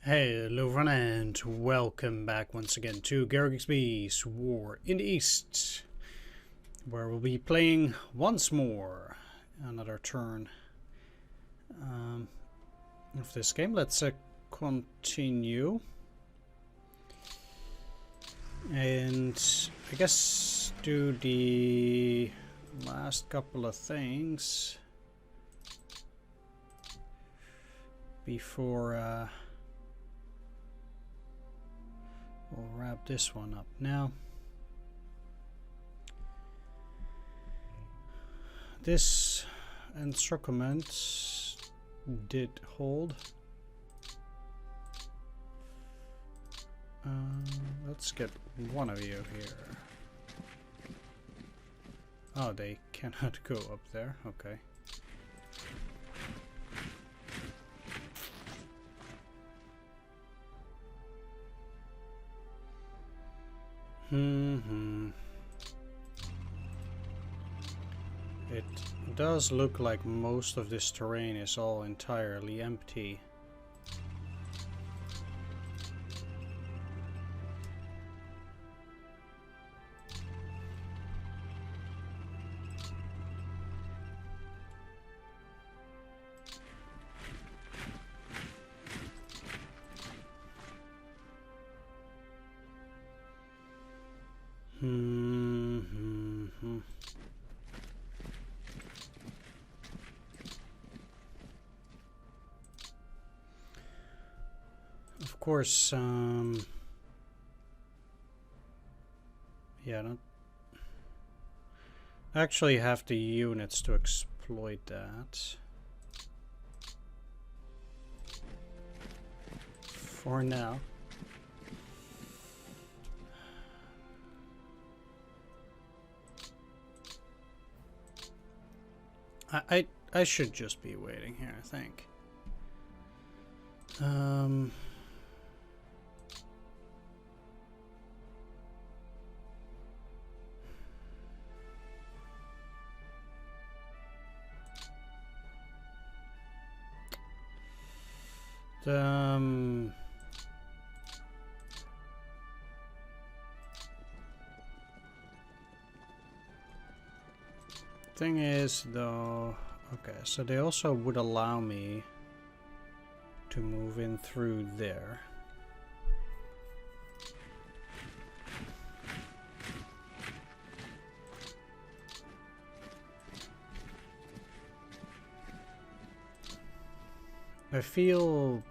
Hello everyone and welcome back once again to Gary Grigsby's War in the East, where we'll be playing once more another turn of this game. Let's continue and I guess do the last couple of things before we'll wrap this one up now. This encirclement did hold. Let's get one of you here. Oh, they cannot go up there. Okay. It does look like most of this terrain is all entirely empty. Of course, yeah, I don't actually have the units to exploit that. For now. I should just be waiting here, I think. Thing is, though, okay, so they also would allow me to move in through there. I feel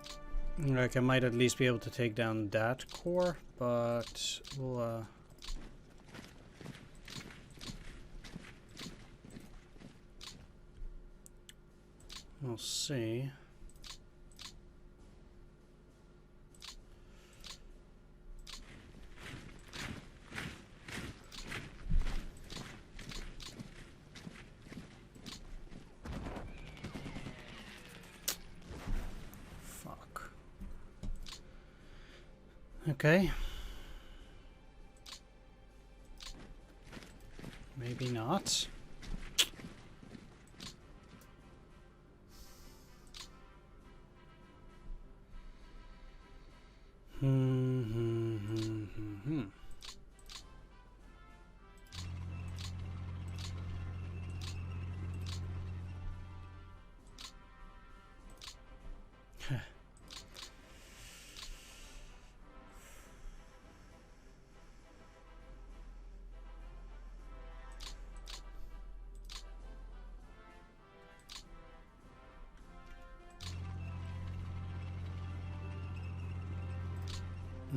like I might at least be able to take down that core, but we'll see. Fuck. Okay. Maybe not.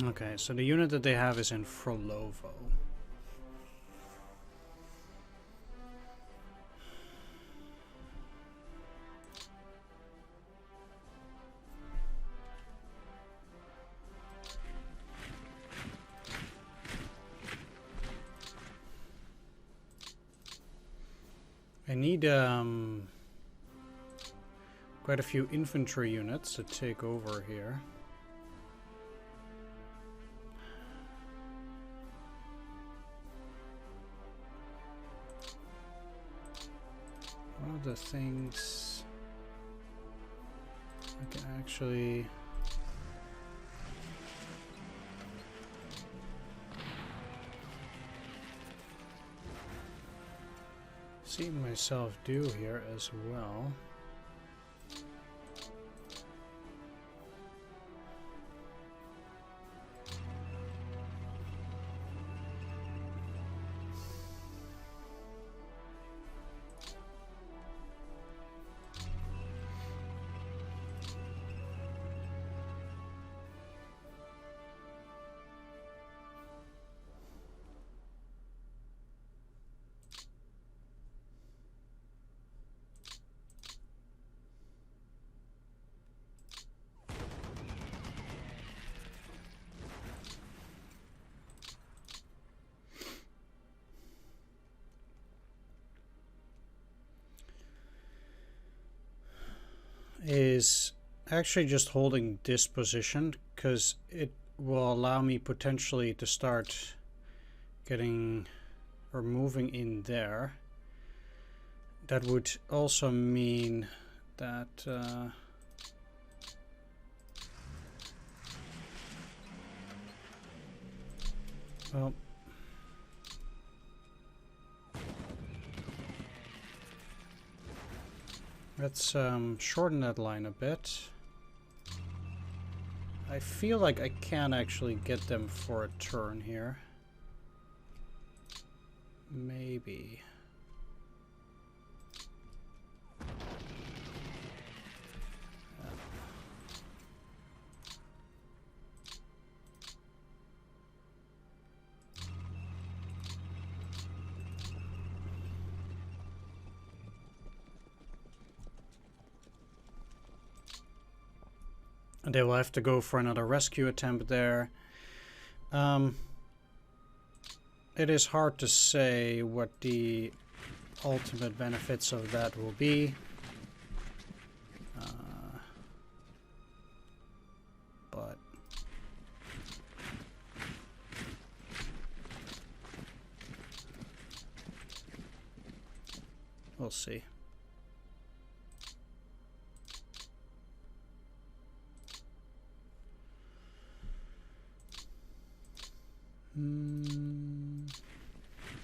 Okay, so the unit that they have is in Frolovo. I need quite a few infantry units to take over here. One of the things I can actually see myself do here as well. Is actually just holding this position because it will allow me potentially to start getting or moving in there. That would also mean that well, let's shorten that line a bit. I feel like I can actually get them for a turn here. Maybe. They will have to go for another rescue attempt there. It is hard to say what the ultimate benefits of that will be. But we'll see.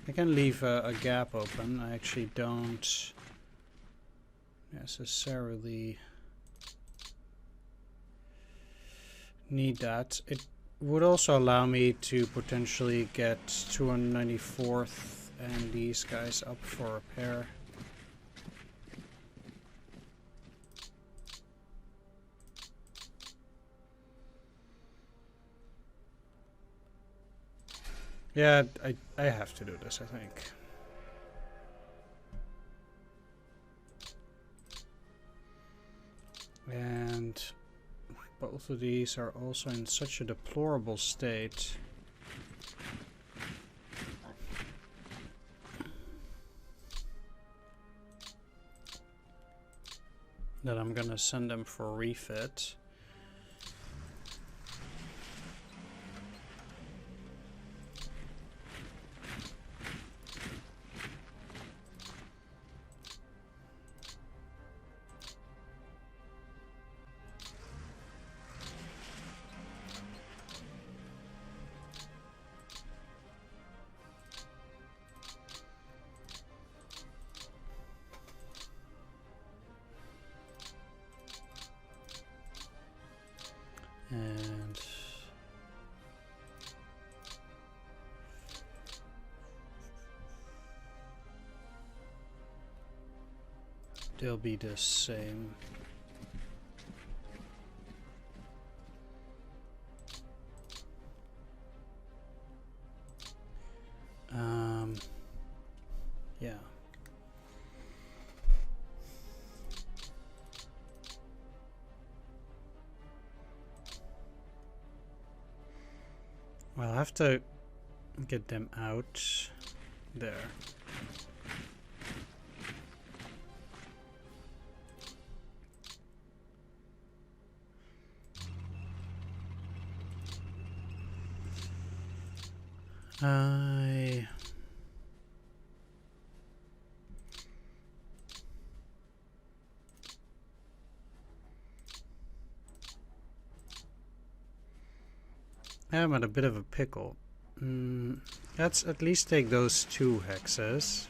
I can leave a gap open. I actually don't necessarily need that. It would also allow me to potentially get 294th and these guys up for repair. Yeah, I have to do this, I think. And both of these are also in such a deplorable state that I'm gonna send them for a refit. And they'll be the same. Yeah. Well, I'll have to get them out there. I'm at a bit of a pickle. Let's at least take those 2 hexes.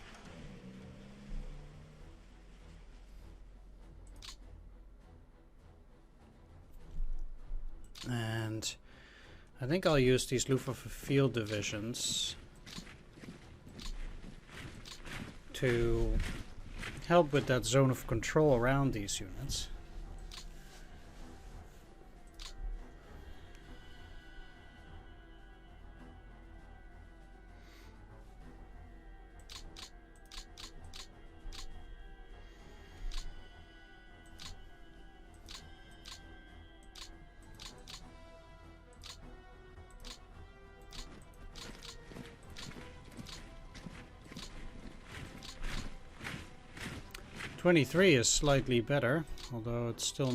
And I think I'll use these Luftwaffe field divisions to help with that zone of control around these units. '23 is slightly better, although it's still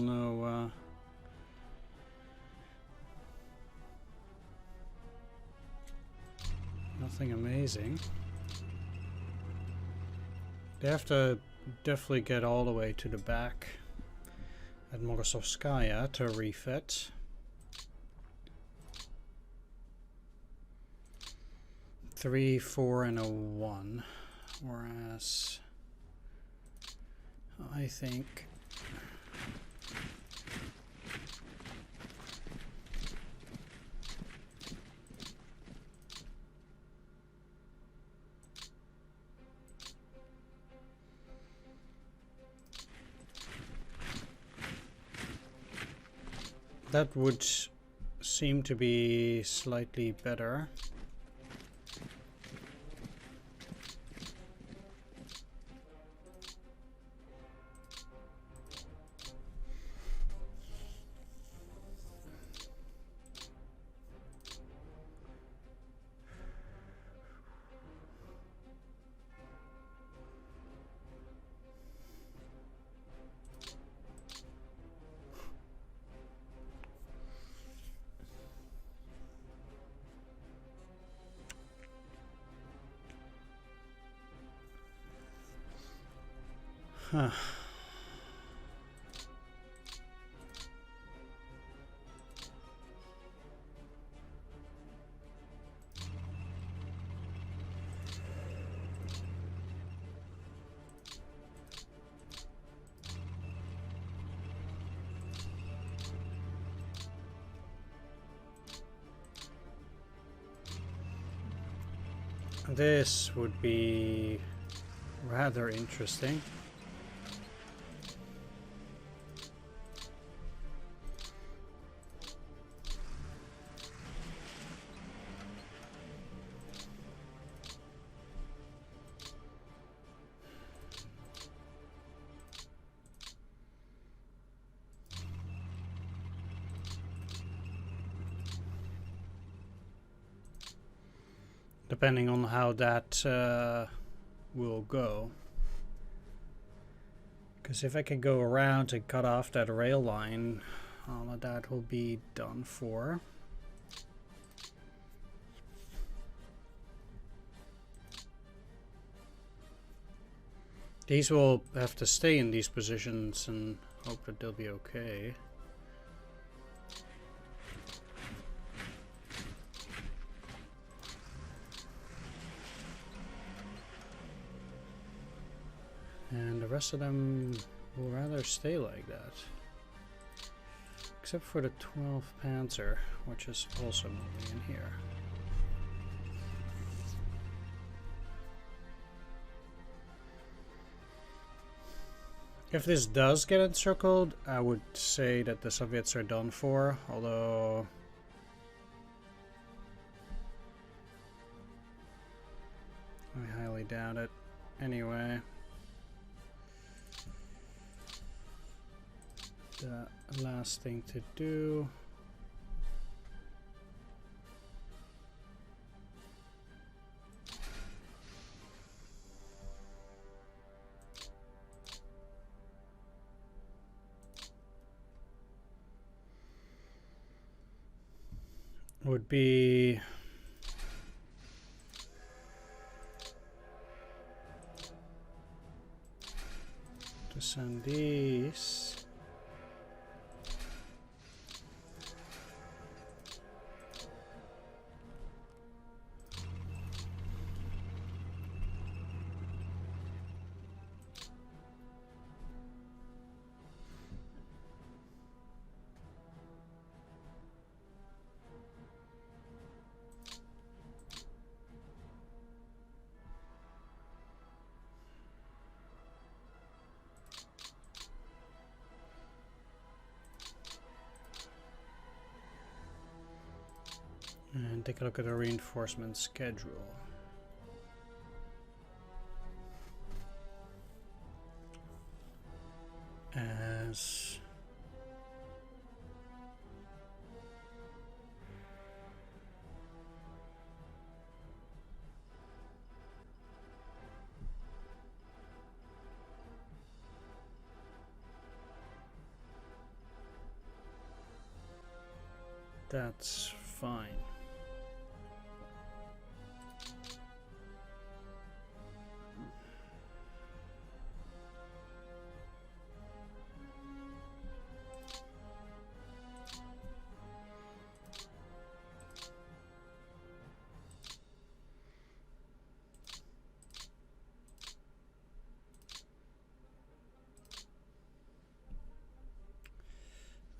nothing amazing. They have to definitely get all the way to the back at Morosovskaya to refit. Three, 4, and a 1, whereas I think that would seem to be slightly better. Huh. This would be rather interesting. Depending on how that will go. Because if I can go around and cut off that rail line, all of that will be done for. These will have to stay in these positions and hope that they'll be okay. And the rest of them will rather stay like that. Except for the 12th Panzer, which is also moving in here. If this does get encircled, I would say that the Soviets are done for, although I highly doubt it. Anyway, the last thing to do would be to send these And take a look at the reinforcement schedule. As that's fine.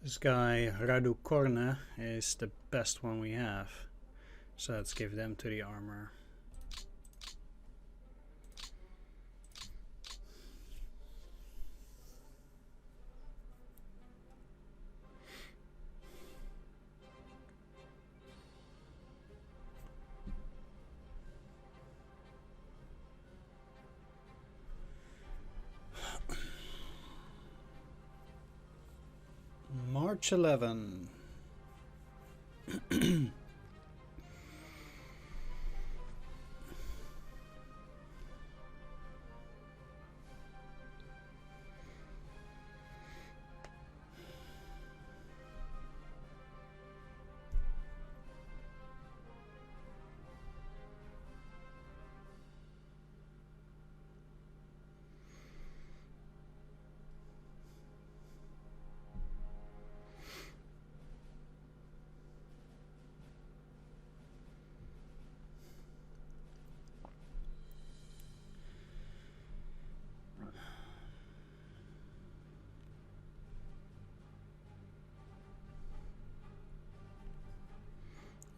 This guy, Radu Korne, is the best one we have. So let's give them to the armor. March 11.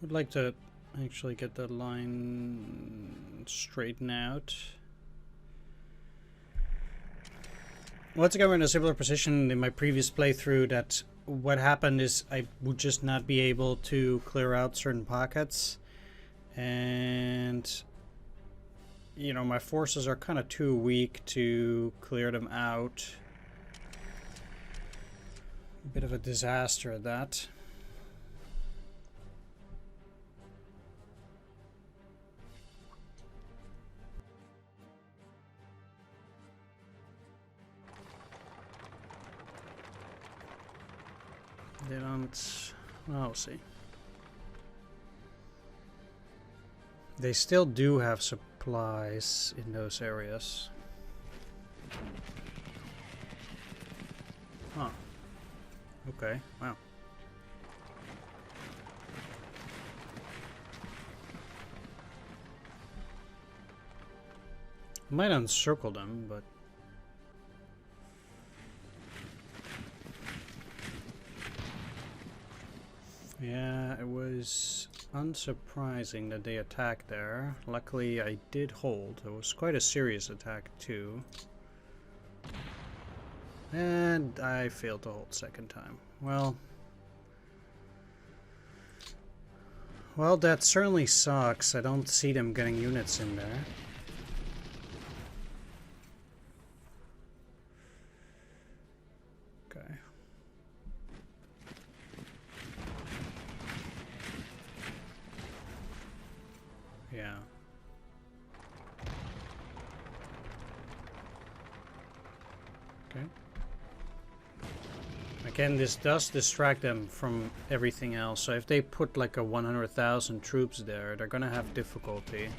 Would like to actually get that line straightened out. Once again, we're in a similar position in my previous playthrough that what happened is I would just not be able to clear out certain pockets. And, you know, my forces are kind of too weak to clear them out. A bit of a disaster at that. They don't... well, we'll see. They still do have supplies in those areas. Huh. Okay, wow. Might encircle them, but... yeah, it was unsurprising that they attacked there. Luckily, I did hold. It was quite a serious attack, too. And I failed to hold second time. Well, that certainly sucks. I don't see them getting units in there. Okay. Yeah. Okay. Again, this does distract them from everything else. So if they put like a 100,000 troops there, they're gonna have difficulty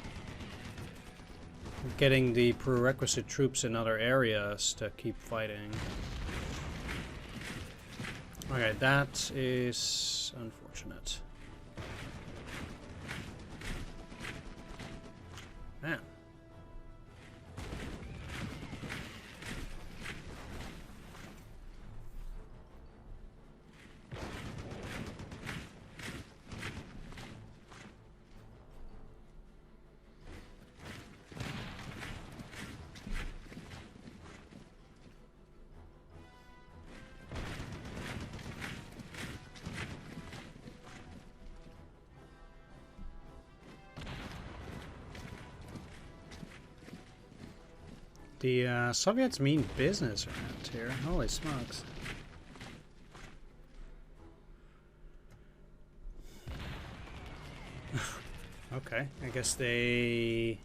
getting the prerequisite troops in other areas to keep fighting. Okay, that is unfortunate. Man. The Soviets mean business around here. Holy smokes. Okay, I guess they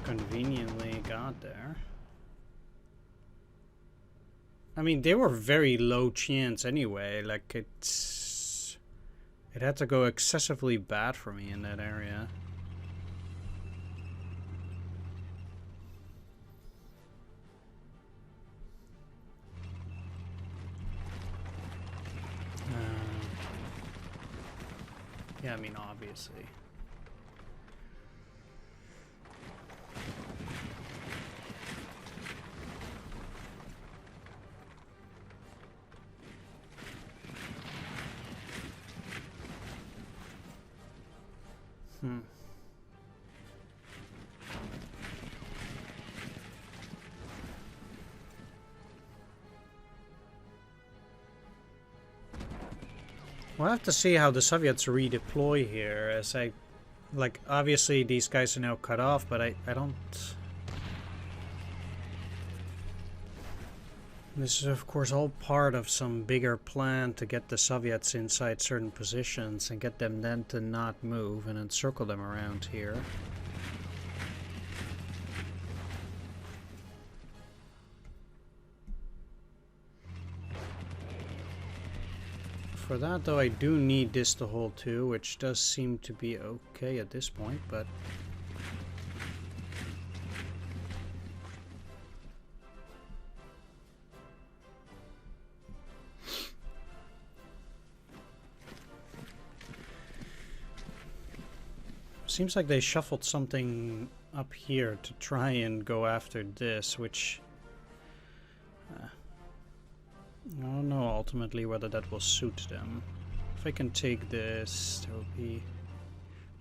conveniently got there. I mean, they were very low chance anyway. Like, it had to go excessively bad for me in that area. Yeah, I mean, obviously. We'll have to see how the Soviets redeploy here, as like, obviously these guys are now cut off, but I don't... This is of course all part of some bigger plan to get the Soviets inside certain positions and get them then to not move and encircle them around here. For that though, I do need this to hold too, which does seem to be okay at this point, but... Seems like they shuffled something up here to try and go after this, which... I don't know ultimately whether that will suit them. If I can take this, there will be...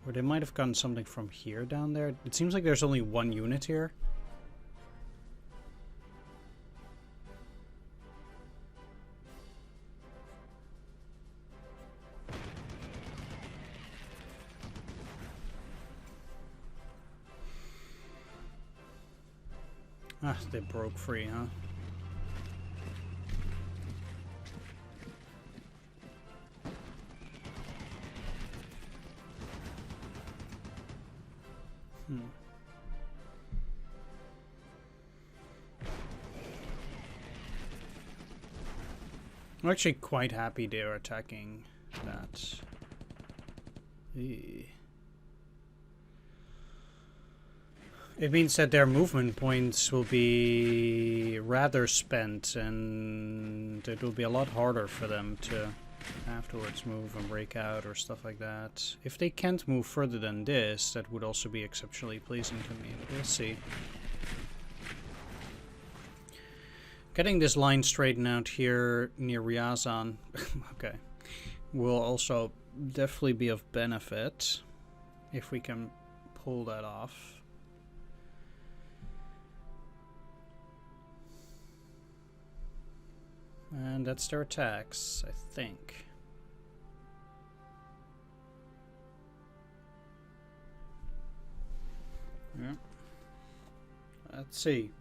Or they might have gotten something from here down there. It seems like there's only one unit here. Ah, they broke free, huh? I'm actually quite happy they are attacking that. It means that their movement points will be rather spent, and it will be a lot harder for them to afterwards move and break out or stuff like that. If they can't move further than this, that would also be exceptionally pleasing to me, but we'll see. Getting this line straightened out here near Ryazan, okay, will also definitely be of benefit if we can pull that off. And that's their attacks, I think. Yeah. Let's see.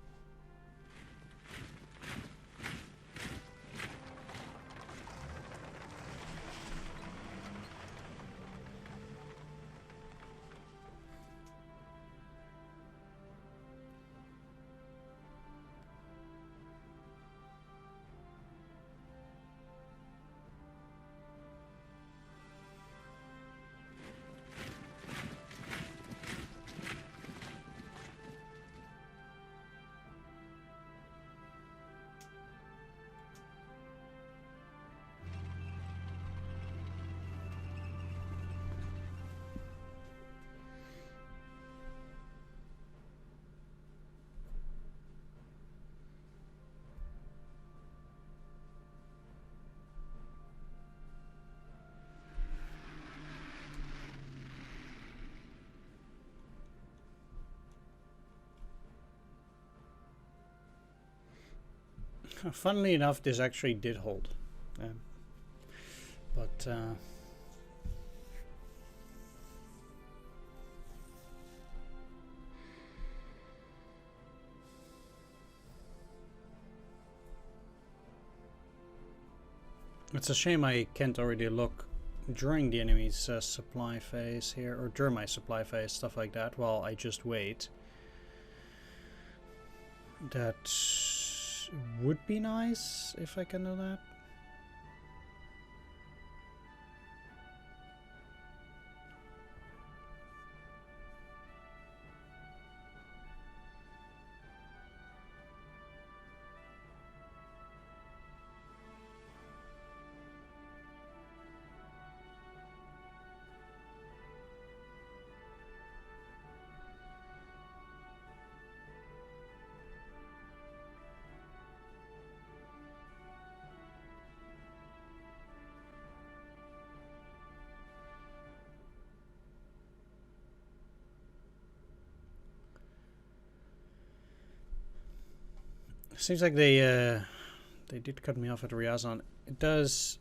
Funnily enough, this actually did hold. But It's a shame I can't already look during the enemy's supply phase here, or during my supply phase, stuff like that, while I just wait. That would be nice if I can do that. Seems like they did cut me off at Ryazan. It does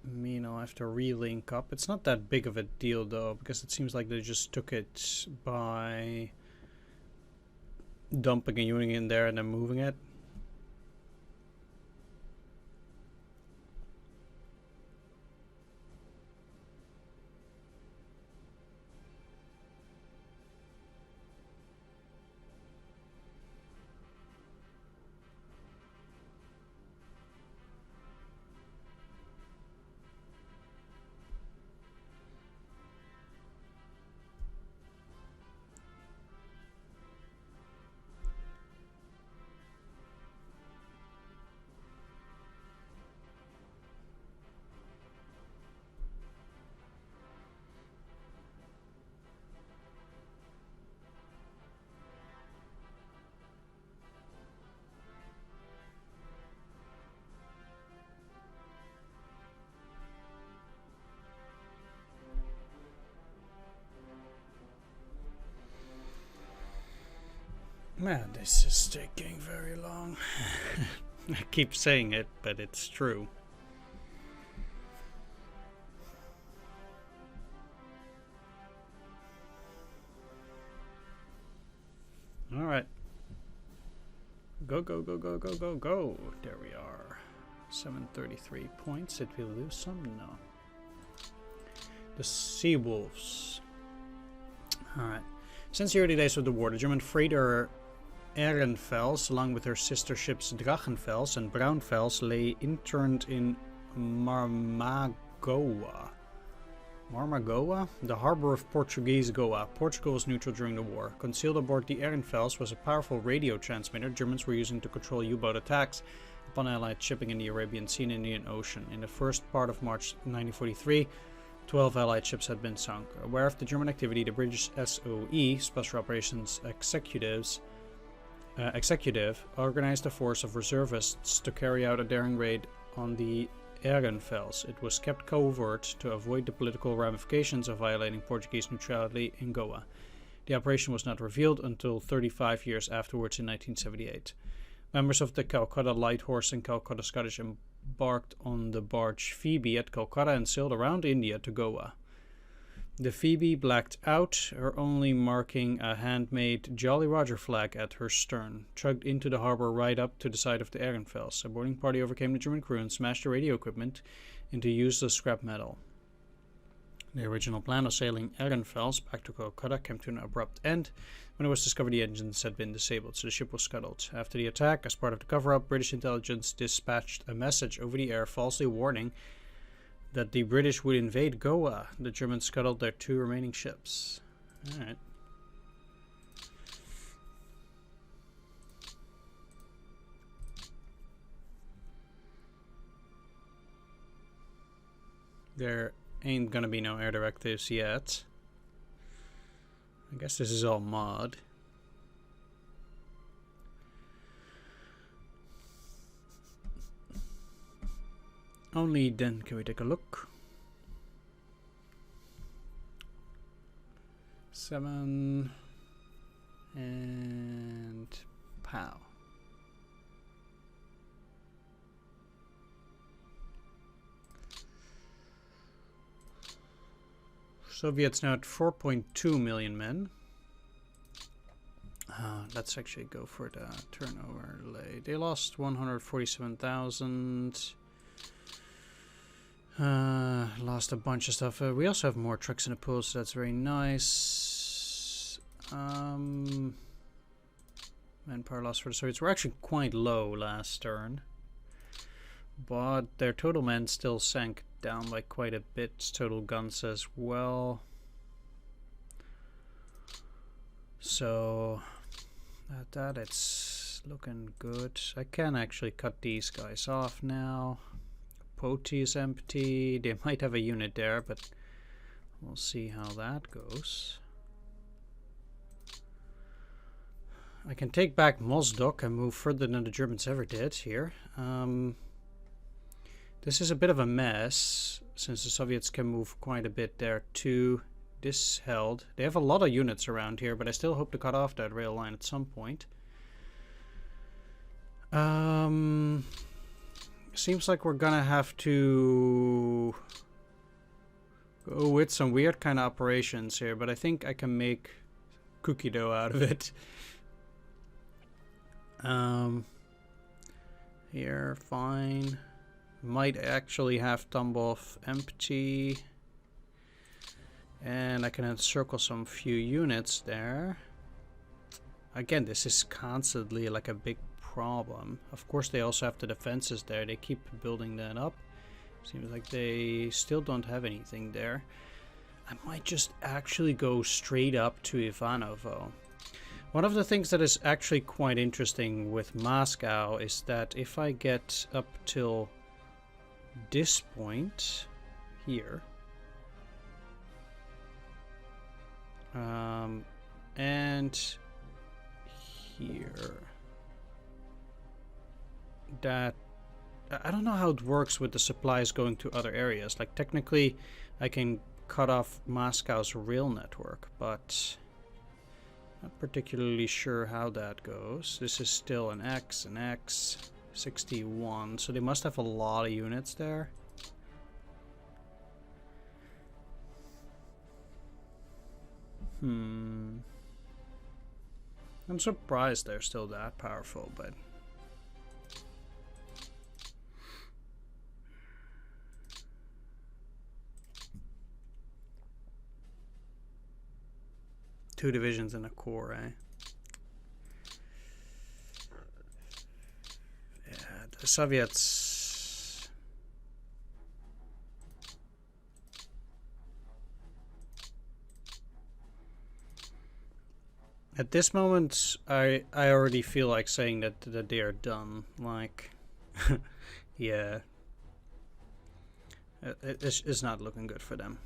mean I'll have to relink up. It's not that big of a deal though, because it seems like they just took it by dumping a unit in there and then moving it. Man, this is taking very long. I keep saying it, but it's true. Alright. Go, go, go, go, go, go, go. There we are. 733 points. Did we lose some? No. The Sea Wolves. Alright. Since the early days of the war, the German freighter Ehrenfels, along with her sister ships Drachenfels and Braunfels, lay interned in Marmagoa. Marmagoa? The harbor of Portuguese Goa. Portugal was neutral during the war. Concealed aboard the Ehrenfels was a powerful radio transmitter Germans were using to control U-boat attacks upon Allied shipping in the Arabian Sea and Indian Ocean. In the first part of March 1943, 12 Allied ships had been sunk. Aware of the German activity, the British SOE, Special Operations Executive, organized a force of reservists to carry out a daring raid on the Ehrenfels. It was kept covert to avoid the political ramifications of violating Portuguese neutrality in Goa. The operation was not revealed until 35 years afterwards in 1978. Members of the Calcutta Light Horse and Calcutta Scottish embarked on the barge Phoebe at Calcutta and sailed around India to Goa. The Phoebe blacked out, her only marking a handmade Jolly Roger flag at her stern, chugged into the harbor right up to the side of the Ehrenfels. A boarding party overcame the German crew and smashed the radio equipment into useless scrap metal. The original plan of sailing Ehrenfels back to Calcutta came to an abrupt end when it was discovered the engines had been disabled, so the ship was scuttled. After the attack, as part of the cover-up, British intelligence dispatched a message over the air falsely warning that the British would invade Goa. The Germans scuttled their 2 remaining ships. Alright. There ain't gonna be no air directives yet. I guess this is all mod. Only then can we take a look. 7 and pow. Soviets now at 4.2 million men. Let's actually go for the turnover delay. They lost 147,000. Lost a bunch of stuff. We also have more trucks in the pool, so that's very nice. Manpower loss for the Soviets. We're actually quite low last turn, but their total men still sank down by quite a bit. Total guns as well. So at that, it's looking good. I can actually cut these guys off now. Poti is empty. They might have a unit there, but we'll see how that goes. I can take back Mozdok and move further than the Germans ever did here. This is a bit of a mess, since the Soviets can move quite a bit there too. This held. They have a lot of units around here, but I still hope to cut off that rail line at some point. Seems like we're gonna have to go with some weird kind of operations here, but I think I can make cookie dough out of it. Here, fine. Might actually have Tambov empty. And I can encircle some few units there. Again, this is constantly like a big problem. Of course, they also have the defenses there. They keep building that up. Seems like they still don't have anything there. I might just actually go straight up to Ivanovo. One of the things that is actually quite interesting with Moscow is that if I get up till this point here, and here, that I don't know how it works with the supplies going to other areas. Like technically I can cut off Moscow's rail network, but not particularly sure how that goes. This is still an X, 61, so they must have a lot of units there. I'm surprised they're still that powerful, but two divisions in a corps, eh? Yeah, the Soviets. At this moment, I already feel like saying that they are done. Like, yeah, it's not looking good for them.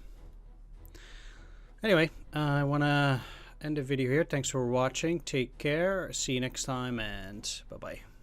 Anyway, I wanna end the video here. Thanks for watching. Take care. See you next time, and bye bye.